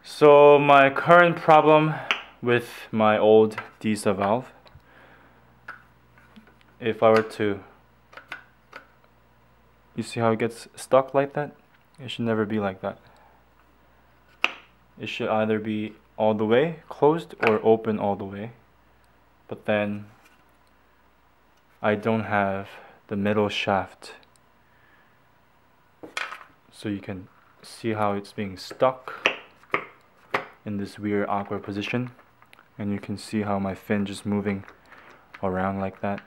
So my current problem with my old DISA valve, if I were to, you see how it gets stuck like that? It should never be like that. It should either be all the way closed or open all the way. But then I don't have the middle shaft, so you can see how it's being stuck in this weird awkward position, and you can see how my fin just moving around like that.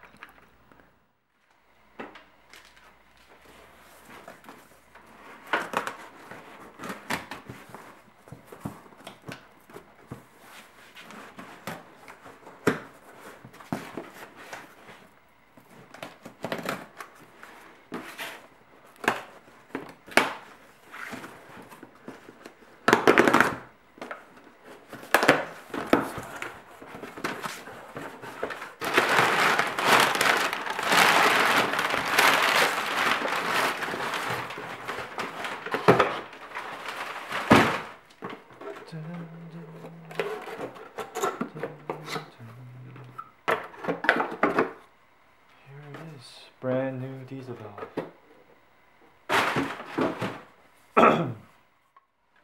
Here it is, brand new DISA valve.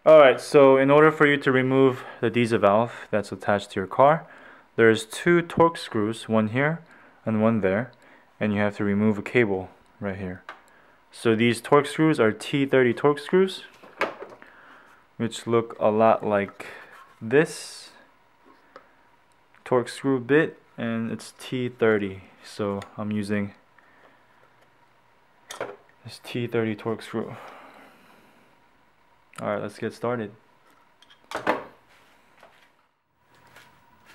Alright, so in order for you to remove the DISA valve that's attached to your car, there's two torque screws, one here and one there, and you have to remove a cable right here. So these torque screws are T30 torque screws, which look a lot like this torque screw bit, and it's T30, so I'm using this T30 torque screw. Alright, let's get started.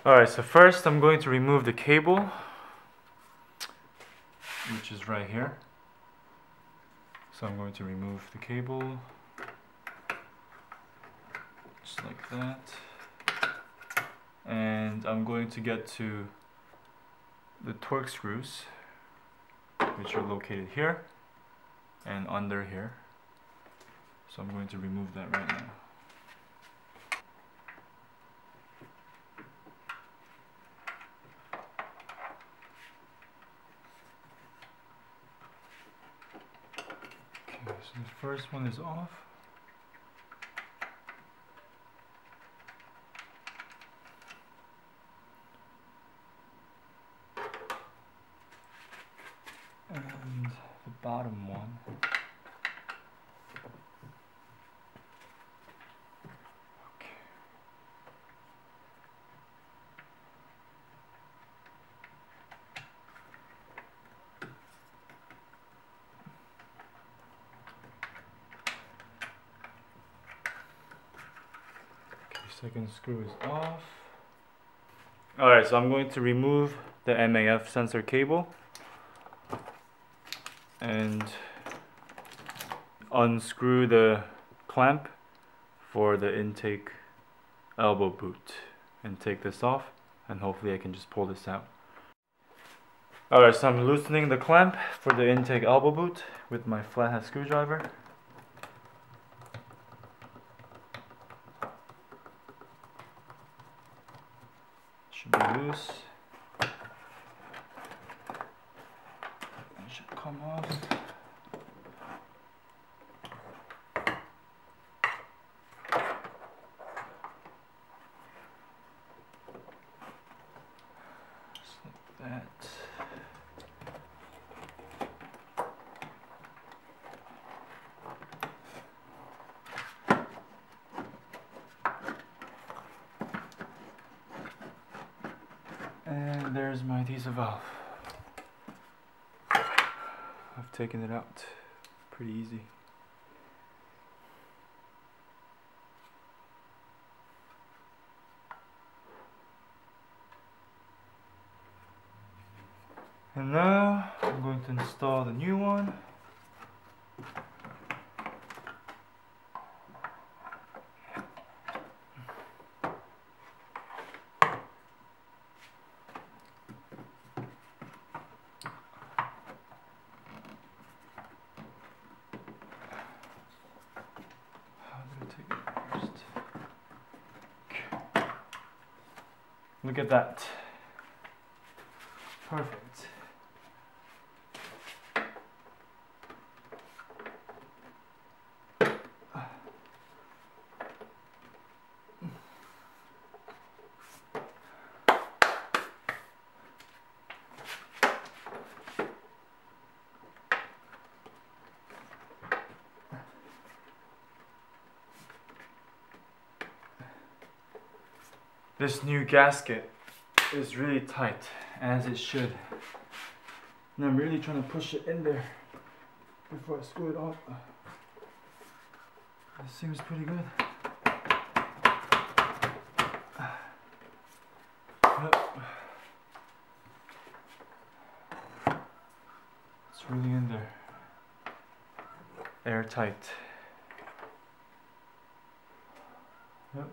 Alright, so first I'm going to remove the cable, which is right here. So I'm going to remove the cable, just like that. And I'm going to get to the torque screws, which are located here and under here. So I'm going to remove that right now. Okay, so the first one is off. And the bottom one. Okay. Second screw is off. Alright, so I'm going to remove the MAF sensor cable and unscrew the clamp for the intake elbow boot and take this off, and hopefully I can just pull this out. Alright, so I'm loosening the clamp for the intake elbow boot with my flathead screwdriver. Should be loose. It should come off. Just like that. And there's my DISA valve. I've taken it out pretty easy. And now I'm going to install the new one. How did I take it first? Look at that. Perfect. This new gasket is really tight, as it should. And I'm really trying to push it in there before I screw it on. This seems pretty good. Yep. It's really in there. Airtight. Yep.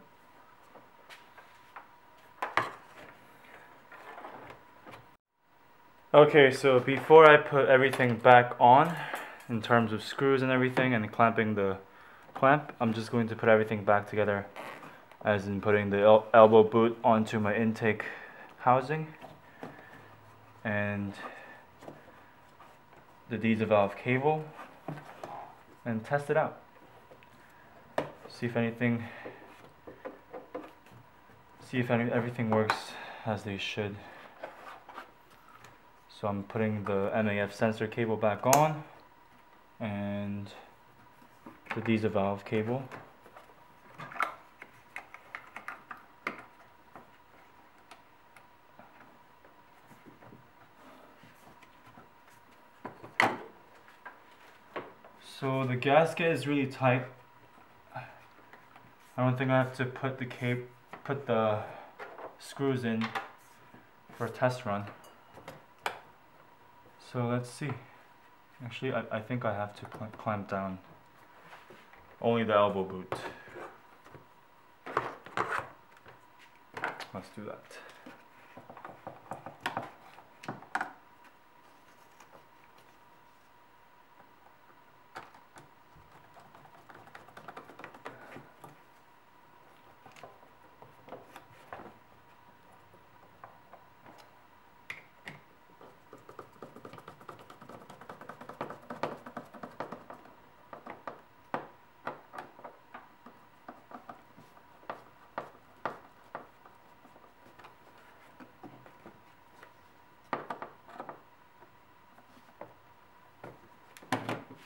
Okay, so before I put everything back on, in terms of screws and everything and clamping the clamp, I'm just going to put everything back together, as in putting the elbow boot onto my intake housing and the DISA valve cable, and test it out. See if everything works as they should. So I'm putting the MAF sensor cable back on and the DISA valve cable. So the gasket is really tight. I don't think I have to put the screws in for a test run. So let's see. Actually, I think I have to clamp down only the elbow boot. Let's do that.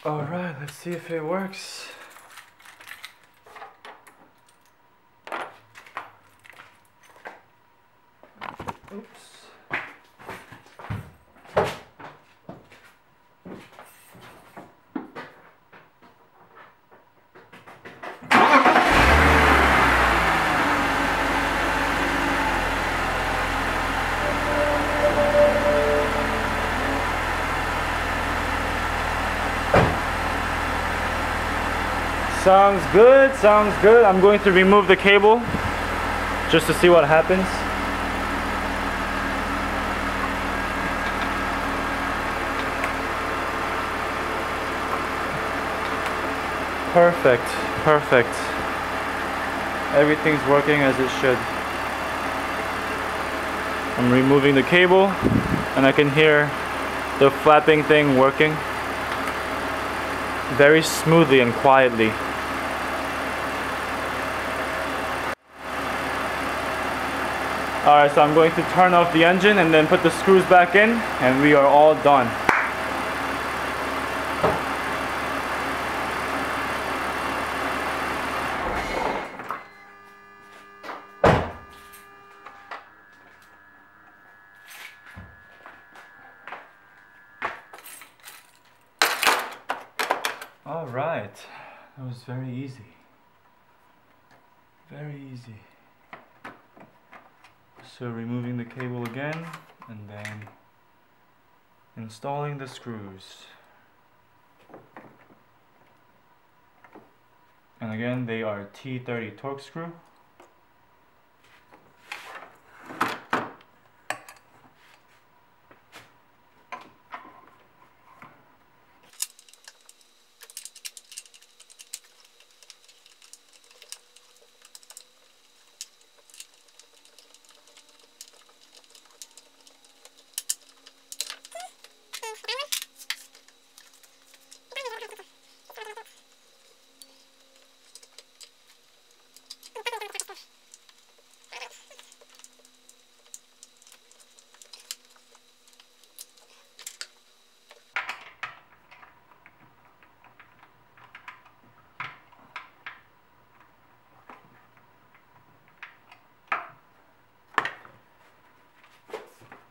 Alright, let's see if it works. Oops. Sounds good, sounds good. I'm going to remove the cable just to see what happens. Perfect, perfect. Everything's working as it should. I'm removing the cable and I can hear the flapping thing working very smoothly and quietly. Alright, so I'm going to turn off the engine and then put the screws back in, and we are all done. Alright, that was very easy. Very easy. So removing the cable again and then installing the screws. And again, they are T30 torque screw.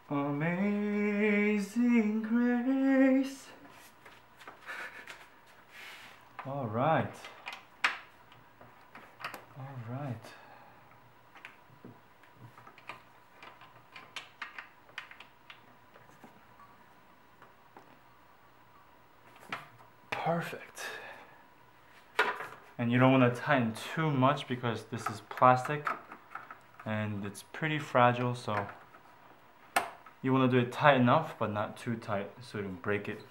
Amazing grace. All right. All right. Perfect. And you don't want to tighten too much because this is plastic and it's pretty fragile, so you want to do it tight enough but not too tight so you don't break it.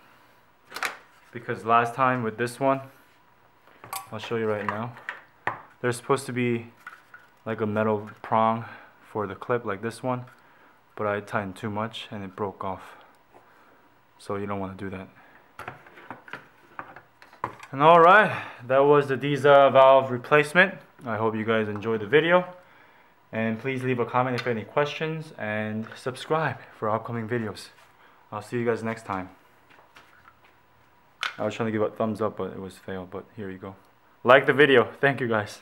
Because last time with this one, I'll show you right now, there's supposed to be like a metal prong for the clip like this one, but I tightened too much and it broke off, so you don't want to do that. And alright, that was the DISA valve replacement. I hope you guys enjoyed the video, and please leave a comment if you have any questions and subscribe for upcoming videos. I'll see you guys next time. I was trying to give a thumbs up but it was failed, but here you go. Like the video. Thank you guys.